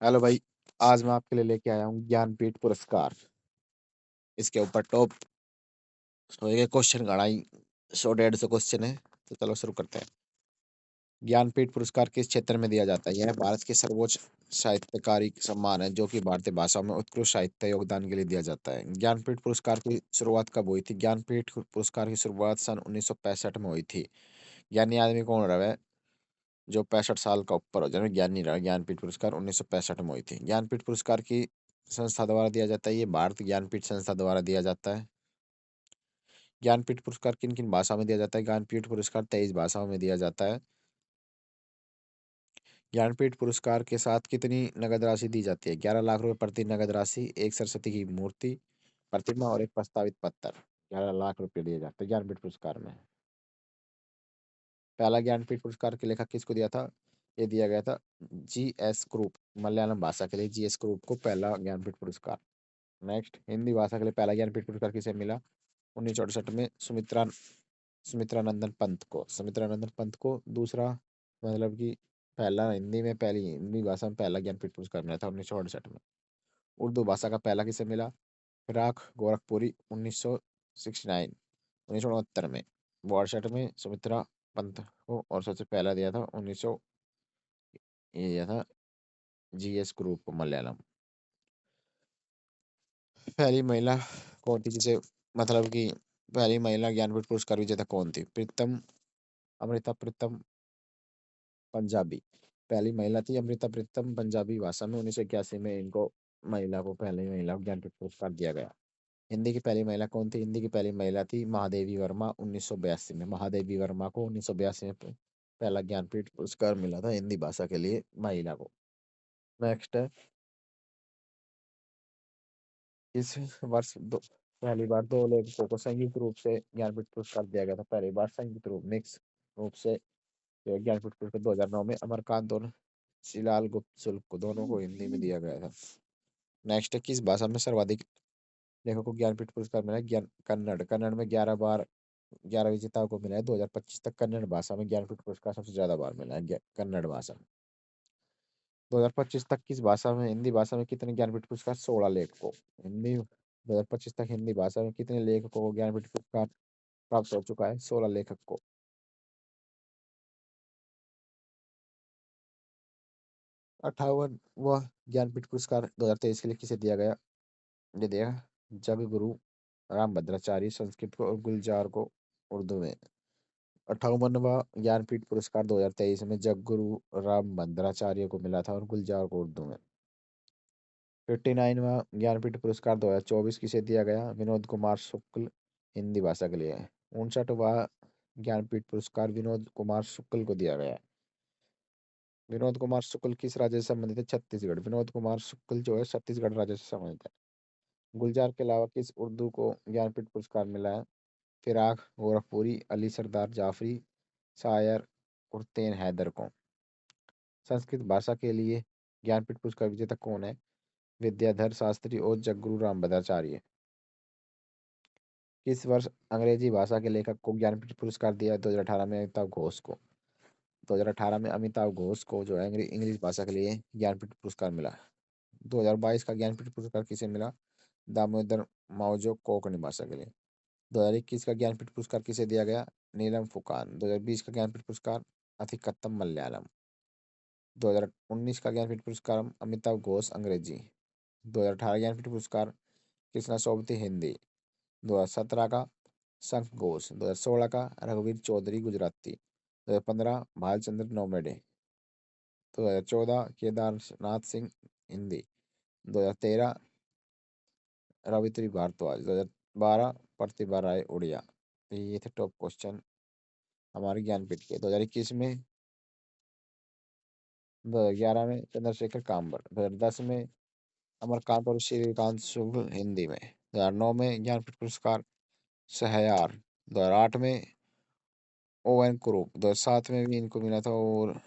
Hello भाई। आज मैं आपके लिए लेके आया हूँ ज्ञानपीठ पुरस्कार। इसके ऊपर टॉप होएगा क्वेश्चन गढ़ाई 100 150 क्वेश्चन है। तो चलो शुरू करते हैं। ज्ञानपीठ पुरस्कार किस क्षेत्र में दिया जाता है? यह भारत के सर्वोच्च साहित्यकारी सम्मान है जो कि भारतीय भाषा में उत्कृष्ट साहित्य योगदान के लिए दिया जाता है। ज्ञानपीठ पुरस्कार की शुरुआत कब हुई थी? ज्ञानपीठ पुरस्कार की शुरुआत सन 1965 में हुई थी। ज्ञानी आदमी कौन रहा है? जो 65 साल का ऊपर हो जाए ज्ञानी रहा। ज्ञानपीठ पुरस्कार 1965 में हुई थी। ज्ञानपीठ पुरस्कार की संस्था द्वारा दिया जाता है। ये भारत ज्ञानपीठ संस्था द्वारा दिया जाता है। ज्ञानपीठ पुरस्कार किन किन भाषा में दिया जाता है? ज्ञानपीठ पुरस्कार 23 भाषाओं में दिया जाता है। ज्ञानपीठ पुरस्कार के साथ कितनी नगद राशि दी जाती है? 11 लाख रुपए प्रति नगद राशि, एक सरस्वती की मूर्ति, प्रतिमा और एक प्रस्तावित पत्र। 11 लाख रुपए दिए जाते हैं ज्ञानपीठ पुरस्कार में। पहला ज्ञानपीठ पुरस्कार के लेखक किसको दिया था? ये दिया गया था GS ग्रुप। मलयालम भाषा के लिए GS ग्रुप को पहला ज्ञानपीठ पुरस्कार। नेक्स्ट, हिंदी भाषा के लिए पहला ज्ञानपीठ पुरस्कार किसे मिला? 1968 में सुमित्रानंदन पंत को। सुमित्रानंदन पंत को दूसरा, मतलब कि पहला हिंदी में, पहली हिंदी भाषा में पहला ज्ञानपीठ पुरस्कार मिला था 1968 में। उर्दू भाषा का पहला किसे मिला? फिराक गोरखपुरी 1969 में। 62 में सुमित्रा पंत को, और सबसे पहला दिया था 1900, ये दिया था GS ग्रुप को मलयालम। पहली महिला कौन थी जिसे, मतलब कि पहली महिला ज्ञानपीठ पुरस्कार विजेता कौन थी? प्रीतम, अमृता प्रीतम पंजाबी पहली महिला थी। अमृता प्रीतम पंजाबी भाषा में 1981 में इनको, महिला को, पहली महिला को ज्ञानपीठ पुरस्कार दिया गया। हिंदी की पहली महिला कौन थी? हिंदी की पहली महिला थी महादेवी वर्मा 1982 में। महादेवी वर्मा को 1982 में पहला ज्ञानपीठ पुरस्कार मिला था हिंदी भाषा के लिए, महिला को। नेक्स्ट है, इस वर्ष पहली बार दो लेखकों को संयुक्त रूप से ज्ञानपीठ पुरस्कार दिया गया था। पहली बार संयुक्त रूप, मिक्स रूप से ज्ञानपीठ पुरस्कार 2009 में अमरकांत और शिलाल गुप्त शुल्क को, दोनों को हिंदी में दिया गया था। नेक्स्ट है, किस भाषा में सर्वाधिक लेखकों को ज्ञानपीठ पुरस्कार मिला है? ज्ञान कन्नड़। कन्नड़ में 11 बार, 11 विजेताओं को मिला है। 2025 तक कन्नड़ भाषा में ज्ञानपीठ पुरस्कार सबसे ज्यादा बार मिला है, कन्नड़ भाषा में। 2025 तक किस भाषा में, हिंदी भाषा में कितने ज्ञानपीठ पुरस्कार? 16 लेखकों। हिंदी 2025 तक हिंदी भाषा में कितने लेखकों को ज्ञानपीठ पुरस्कार प्राप्त हो चुका है? 16 लेखक को। 58वां ज्ञानपीठ पुरस्कार 2023 के लिए किसे दिया गया? ये दिया जग गुरु राम भद्राचार्य संस्कृत को, और गुलजार को उर्दू में। 58वां ज्ञानपीठ पुरस्कार 2023 में जग गुरु राम भद्राचार्य को मिला था, और गुलजार को उर्दू में। 59वां ज्ञानपीठ पुरस्कार 2024 किसे दिया गया? विनोद कुमार शुक्ल, हिंदी भाषा के लिए। 59वां ज्ञानपीठ पुरस्कार विनोद कुमार शुक्ल को दिया गया। विनोद कुमार शुक्ल किस राज्य से संबंधित है? छत्तीसगढ़। विनोद कुमार शुक्ल जो है छत्तीसगढ़ राज्य से संबंधित है। गुलजार के अलावा किस उर्दू को ज्ञानपीठ पुरस्कार मिला है? फिराक गोरखपुरी, अली सरदार जाफरी, शायर उर्तेन हैदर को। संस्कृत भाषा के लिए ज्ञानपीठ पुरस्कार विजेता कौन है? विद्याधर शास्त्री और जगगुरु रामभद्राचार्य। किस वर्ष अंग्रेजी भाषा के लेखक को ज्ञानपीठ पुरस्कार दिया? 2018 में अमिताभ घोष को। 2018 में अमिताभ घोष को जो है इंग्लिश भाषा के लिए ज्ञानपीठ पुरस्कार मिला। 2022 का ज्ञानपीठ पुरस्कार किसे मिला? दामोदर मावजो कोंकणी भाषा के लिए। 2021 का ज्ञानपीठ पुरस्कार किसे दिया गया? नीलम फुकान। 2020 का ज्ञानपीठ पुरस्कार अथिकत्तम मलयालम। 2019 का ज्ञानपीठ पुरस्कार अमिताभ घोष अंग्रेजी। 2018 ज्ञानपीठ पुरस्कार कृष्णा सोबती हिंदी। 2017 का शंख घोष। 2016 का रघुवीर चौधरी गुजराती। 2015 भालचंद्र नौमेडे। 2014 केदारनाथ सिंह हिंदी। 2013 रवित्री भारद्वाज। 2012 प्रतिभा राय उड़िया। तो ये थे टॉप क्वेश्चन हमारे ज्ञानपीठ के। 2021 में, 2011 में चंद्रशेखर कामबर। 2010 में अमरकांत और श्रीकांत शुक्ल हिंदी में। 2009 में ज्ञानपीठ पुरस्कार सहयार। 2008 में ON कुरूप। 2007 में भी इनको मिला था, और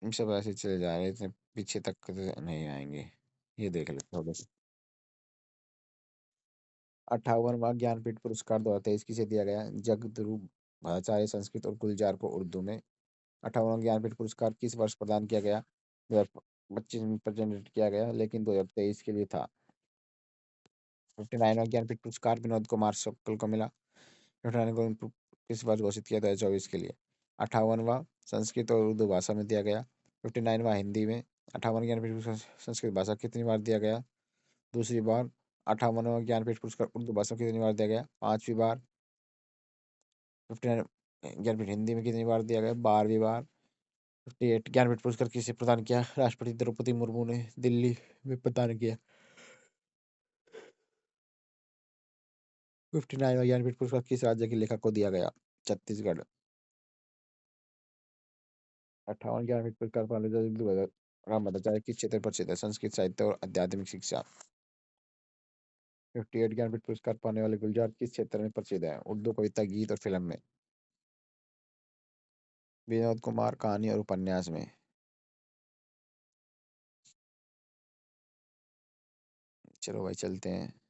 इन सब ऐसे चले जा रहे, इतने पीछे तक तो नहीं आएंगे। ये देख लेते हो बस। 58वां ज्ञानपीठ पुरस्कार 2023 किसे दिया गया? जगद्गुरु भट्टाचार्य संस्कृत और गुलजार को उर्दू में। 58वां ज्ञानपीठ पुरस्कार किस वर्ष प्रदान किया गया? 2025 में प्रेजेंट किया गया, लेकिन 2023 के लिए था। 59वां ज्ञानपीठ पुरस्कार विनोद कुमार शुक्ल को मिला। 59 को किस वर्ष घोषित किया 2024 के लिए? 58वां संस्कृत और उर्दू भाषा में दिया गया। 59वां हिंदी में। 58वां ज्ञानपीठ पुरस्कार संस्कृत भाषा कितनी बार दिया गया? दूसरी बार। 58वां ज्ञानपीठ पुरस्कार उर्दू भाषा में कितनी बार दिया गया? 5वीं बार। 59 ज्ञानपीठ हिंदी में कितनी बार दिया गया? 12वीं बार। 58 ज्ञानपीठ पुरस्कार किसे प्रदान किया? राष्ट्रपति द्रौपदी मुर्मू ने दिल्ली में प्रदान किया। 59वां ज्ञानपीठ पुरस्कार किस राज्य के लेखक को दिया गया? छत्तीसगढ़। 58वां ज्ञानपीठ पुरस्कार पाने राम भद्राचार्य किस क्षेत्र पर प्रसिद्ध है? संस्कृत साहित्य और आध्यात्मिक शिक्षा। 58 ज्ञानपीठ पुरस्कार पाने वाले गुलजार किस क्षेत्र में प्रसिद्ध है? उर्दू, कविता, गीत और फिल्म में। विनोद कुमार कहानी और उपन्यास में। चलो भाई चलते हैं।